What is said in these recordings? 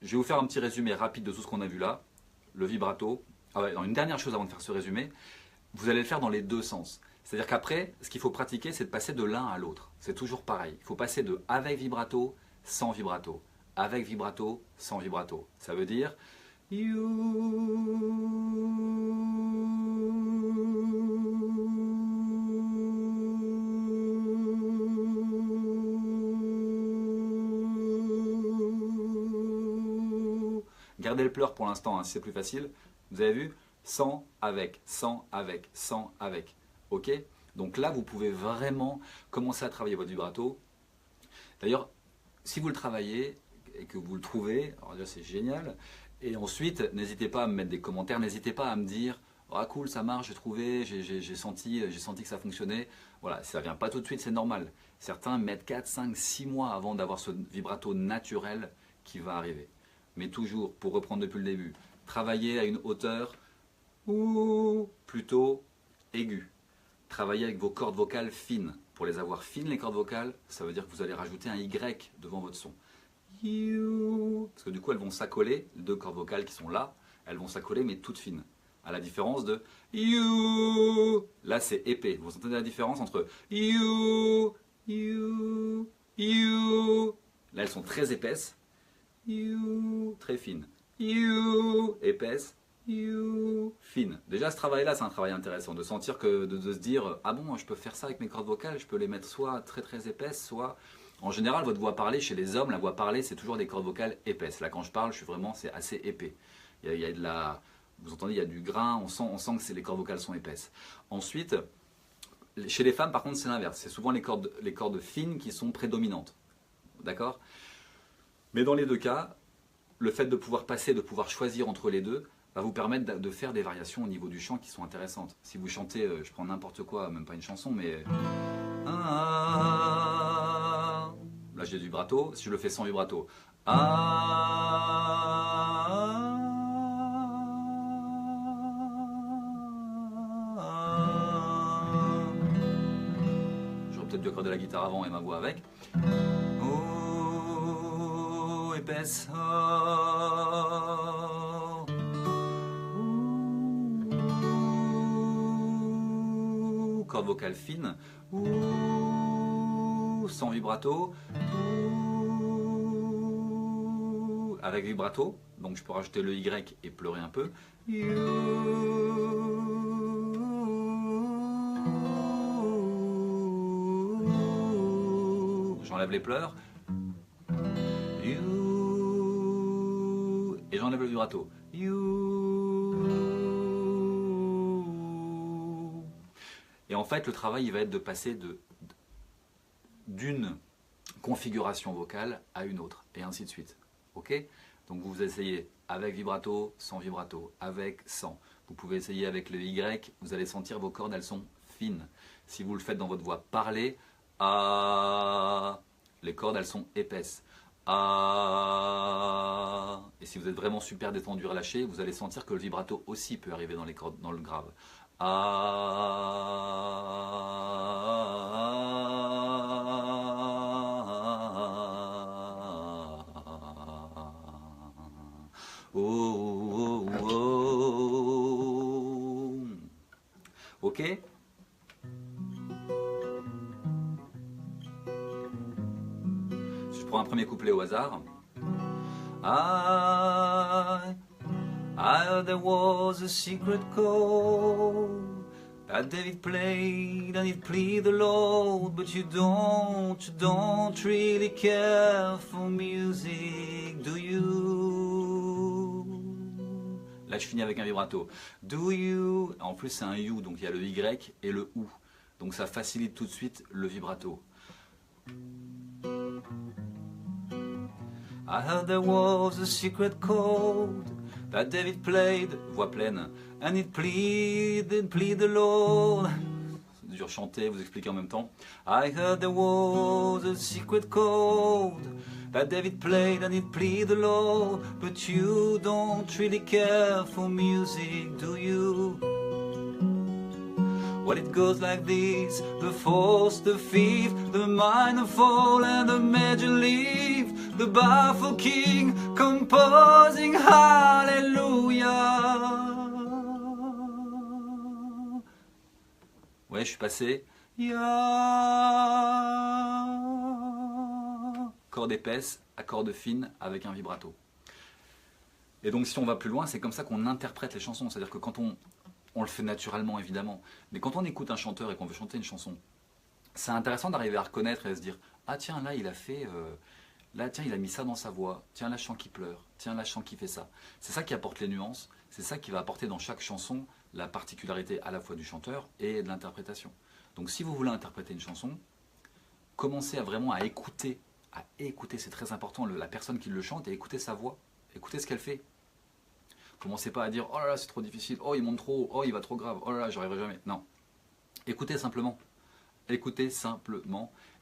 je vais vous faire un petit résumé rapide de tout ce qu'on a vu là. Le vibrato. Ah ouais, non, une dernière chose avant de faire ce résumé. Vous allez le faire dans les deux sens. C'est-à-dire qu'après, ce qu'il faut pratiquer, c'est de passer de l'un à l'autre. C'est toujours pareil. Il faut passer de avec vibrato, sans vibrato. Avec vibrato, sans vibrato. Ça veut dire Gardez le pleur pour l'instant, hein, si c'est plus facile. Vous avez vu? Sans, avec, sans, avec, sans, avec. Ok? Donc là, vous pouvez vraiment commencer à travailler votre vibrato. D'ailleurs, si vous le travaillez et que vous le trouvez, alors déjà c'est génial. Et ensuite, n'hésitez pas à me mettre des commentaires, n'hésitez pas à me dire ah cool, ça marche, j'ai trouvé, j'ai senti que ça fonctionnait. Voilà, ça ne vient pas tout de suite, c'est normal. Certains mettent 4, 5, 6 mois avant d'avoir ce vibrato naturel qui va arriver. Mais toujours, pour reprendre depuis le début, travaillez à une hauteur plutôt aiguë. Travaillez avec vos cordes vocales fines. Pour les avoir fines, les cordes vocales, ça veut dire que vous allez rajouter un Y devant votre son. Parce que du coup, elles vont s'accoler, les deux cordes vocales qui sont là, elles vont s'accoler mais toutes fines. À la différence de you. Là, c'est épais. Vous entendez la différence entre you. Là, elles sont très épaisses. Très fines. Épaisse. Fine. Déjà, ce travail-là, c'est un travail intéressant. De sentir que, de se dire, ah bon, je peux faire ça avec mes cordes vocales, je peux les mettre soit très très épaisses, soit... En général, votre voix parlée, chez les hommes, la voix parlée, c'est toujours des cordes vocales épaisses. Là, quand je parle, c'est assez épais. Il y a de la... Vous entendez, il y a du grain, on sent que les cordes vocales sont épaisses. Ensuite, chez les femmes, par contre, c'est l'inverse. C'est souvent les cordes fines qui sont prédominantes. D'accord? Mais dans les deux cas, le fait de pouvoir passer, de pouvoir choisir entre les deux, va vous permettre de faire des variations au niveau du chant qui sont intéressantes. Si vous chantez, je prends n'importe quoi, même pas une chanson, mais... Là j'ai du vibrato, si je le fais sans vibrato. J'aurais peut-être dû accorder la guitare avant et ma voix avec. Oh, épaisse. Corde vocale fine, sans vibrato, avec vibrato, donc je peux rajouter le Y et pleurer un peu. J'enlève les pleurs. Et j'enlève le vibrato. Et en fait, le travail il va être de passer d'une configuration vocale à une autre, et ainsi de suite. Ok? Donc vous essayez avec vibrato, sans vibrato, avec, sans. Vous pouvez essayer avec le Y, vous allez sentir vos cordes, elles sont fines. Si vous le faites dans votre voix parlée, les cordes, elles sont épaisses. Et si vous êtes vraiment super détendu, relâché, vous allez sentir que le vibrato aussi peut arriver dans les cordes, dans le grave. Ok? Je prends un premier couplet au hasard. I heard there was a secret chord that David played and it pleased the Lord, but you don't really care for music, do you? Là je finis avec un vibrato. Do you? En plus c'est un you, donc il y a le Y et le OU. Donc ça facilite tout de suite le vibrato. I heard there was a secret chord that David played, voix pleine, and it pleased the Lord. C'est dur chanter, vous expliquer en même temps. I heard there was a secret chord that David played and it pleased the Lord, but you don't really care for music, do you? Well, it goes like this: the fourth, the fifth, the minor fall and the major leave, the baffled king, composing hallelujah. Ouais, je suis passé. Corde épaisse à corde fine avec un vibrato. Et donc si on va plus loin, c'est comme ça qu'on interprète les chansons. C'est-à-dire que quand on le fait naturellement évidemment, mais quand on écoute un chanteur et qu'on veut chanter une chanson, c'est intéressant d'arriver à reconnaître et à se dire « Ah tiens, là il a fait... là tiens, il a mis ça dans sa voix. Tiens, là je sens qu'il pleure. Tiens, là je sens qu'il fait ça. » C'est ça qui apporte les nuances. C'est ça qui va apporter dans chaque chanson la particularité à la fois du chanteur et de l'interprétation. Donc si vous voulez interpréter une chanson, commencez à vraiment à écouter, c'est très important, la personne qui le chante, et écouter sa voix, écoutez ce qu'elle fait. Commencez pas à dire « Oh là là, c'est trop difficile, oh il monte trop, oh il va trop grave, oh là là, j'y arriverai jamais. » Non, écoutez simplement,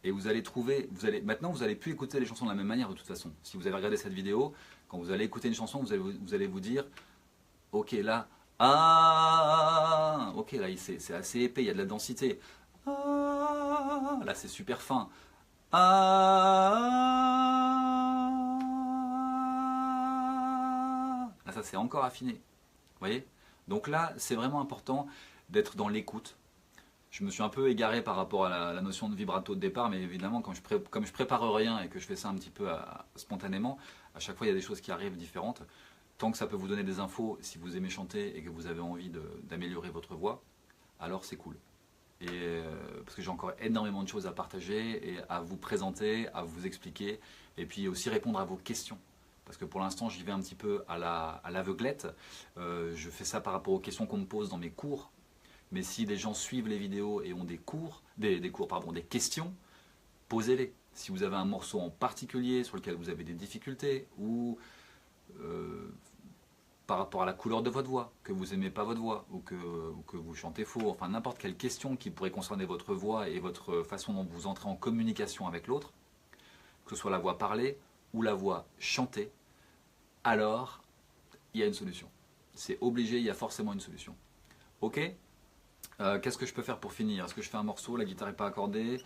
et vous allez trouver, maintenant vous n'allez plus écouter les chansons de la même manière de toute façon. Si vous avez regardé cette vidéo, quand vous allez écouter une chanson, vous allez vous dire « Ok là, ah, ok là c'est assez épais, il y a de la densité. Ah, là c'est super fin. Ah, là ça c'est encore affiné. Vous voyez? Donc là c'est vraiment important d'être dans l'écoute. Je me suis un peu égaré par rapport à la notion de vibrato de départ, mais évidemment comme je prépare rien et que je fais ça un petit peu spontanément, à chaque fois il y a des choses qui arrivent différentes. Tant que ça peut vous donner des infos, si vous aimez chanter et que vous avez envie d'améliorer votre voix, alors c'est cool. Parce que j'ai encore énormément de choses à partager et à vous présenter, à vous expliquer, et puis aussi répondre à vos questions. Parce que pour l'instant, j'y vais un petit peu à l'aveuglette. Je fais ça par rapport aux questions qu'on me pose dans mes cours. Mais si des gens suivent les vidéos et ont des questions, posez-les. Si vous avez un morceau en particulier sur lequel vous avez des difficultés, ou par rapport à la couleur de votre voix, que vous n'aimez pas votre voix, ou que vous chantez faux, enfin n'importe quelle question qui pourrait concerner votre voix et votre façon dont vous entrez en communication avec l'autre, que ce soit la voix parlée ou la voix chantée, alors il y a une solution. C'est obligé, il y a forcément une solution. Ok? Qu'est-ce que je peux faire pour finir? Est-ce que je fais un morceau, la guitare n'est pas accordée?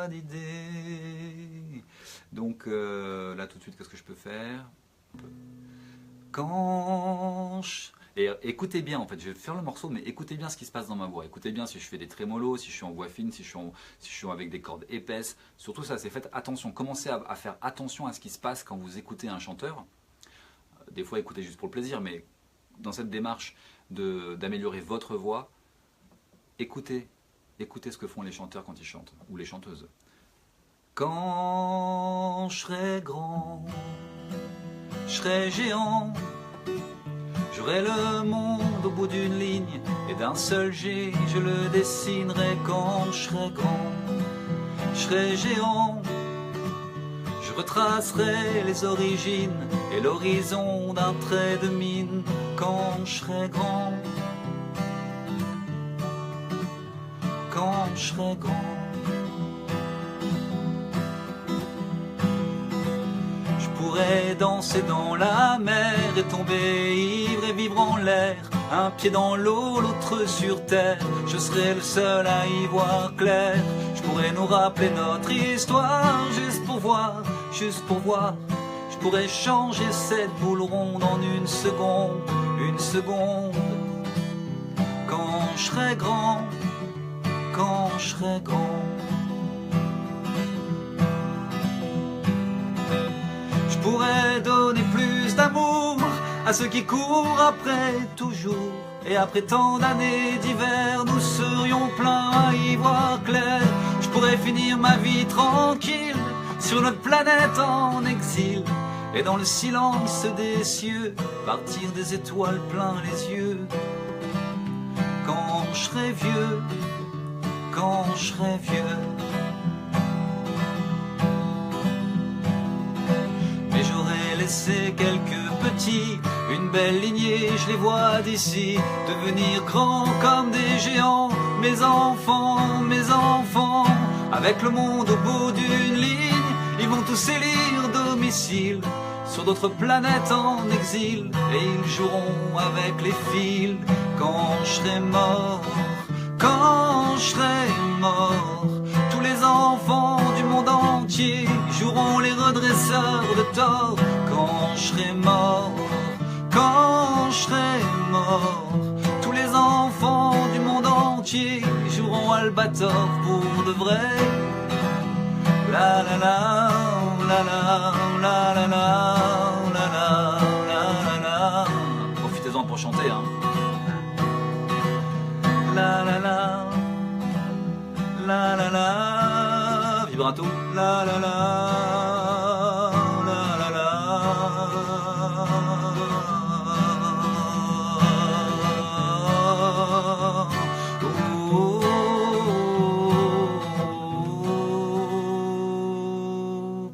D'idée. Donc là tout de suite, qu'est-ce que je peux faire? Et écoutez bien, en fait, je vais faire le morceau, mais écoutez bien ce qui se passe dans ma voix. Écoutez bien si je fais des trémolos, si je suis en voix fine, si je suis avec des cordes épaisses. Surtout ça, c'est faites attention. Commencez à faire attention à ce qui se passe quand vous écoutez un chanteur. Des fois, écoutez juste pour le plaisir, mais dans cette démarche d'améliorer votre voix, écoutez ce que font les chanteurs quand ils chantent, ou les chanteuses. Quand je serai grand, je serai géant, j'aurai le monde au bout d'une ligne, et d'un seul jet, je le dessinerai. Quand je serai grand, je serai géant, je retracerai les origines et l'horizon d'un trait de mine. Quand je serai grand, quand je serai grand, je pourrais danser dans la mer et tomber ivre et vivre en l'air, un pied dans l'eau, l'autre sur terre. Je serai le seul à y voir clair. Je pourrais nous rappeler notre histoire juste pour voir, juste pour voir. Je pourrais changer cette boule ronde en une seconde, une seconde. Quand je serai grand, quand je serai grand, je pourrais donner plus d'amour à ceux qui courent après toujours. Et après tant d'années d'hiver, nous serions pleins à y voir clair. Je pourrais finir ma vie tranquille sur notre planète en exil, et dans le silence des cieux, partir des étoiles plein les yeux. Quand je serai vieux, quand je serai vieux, mais j'aurais laissé quelques petits, une belle lignée, je les vois d'ici, devenir grands comme des géants. Mes enfants, avec le monde au bout d'une ligne, ils vont tous élire dominer missiles sur d'autres planètes en exil, et ils joueront avec les fils quand je serai mort. Quand je serai mort, tous les enfants du monde entier joueront les redresseurs de tort. Quand je serai mort, quand je serai mort, tous les enfants du monde entier joueront Albator pour de vrai. La la la, la la, la la la, la la, la la. Profitez-en pour chanter, hein. La la la, la la la, vibrato, la la la, la la la. Oh,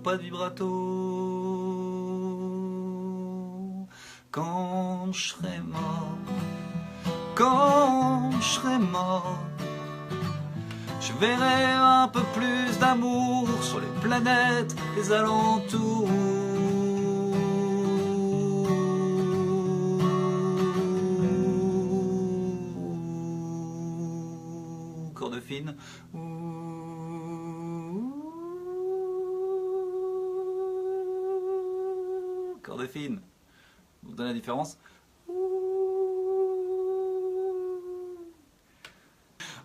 pas de vibrato. Quand je serai mort, quand je serai mort, je verrai un peu plus d'amour sur les planètes, les alentours. Corde fine. Corde fine. Vous donnez la différence?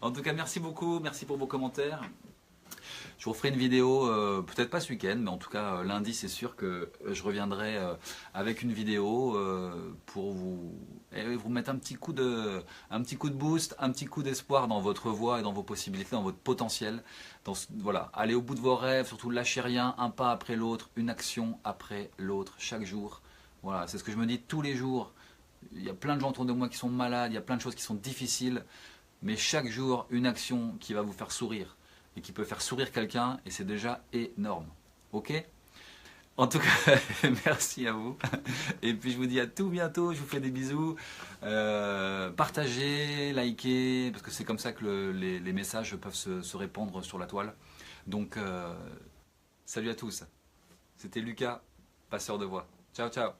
En tout cas, merci beaucoup, merci pour vos commentaires. Je vous referai une vidéo, peut-être pas ce week-end, mais en tout cas lundi, c'est sûr que je reviendrai avec une vidéo pour vous mettre un petit coup de boost, un petit coup d'espoir dans votre voie et dans vos possibilités, dans votre potentiel. Voilà, allez au bout de vos rêves, surtout lâchez rien, un pas après l'autre, une action après l'autre, chaque jour. Voilà, c'est ce que je me dis tous les jours. Il y a plein de gens autour de moi qui sont malades, il y a plein de choses qui sont difficiles. Mais chaque jour, une action qui va vous faire sourire et qui peut faire sourire quelqu'un, et c'est déjà énorme. Ok? En tout cas, merci à vous. Et puis je vous dis à tout bientôt, je vous fais des bisous. Partagez, likez, parce que c'est comme ça que les messages peuvent se répandre sur la toile. Donc, salut à tous. C'était Lucas, passeur de voix. Ciao, ciao.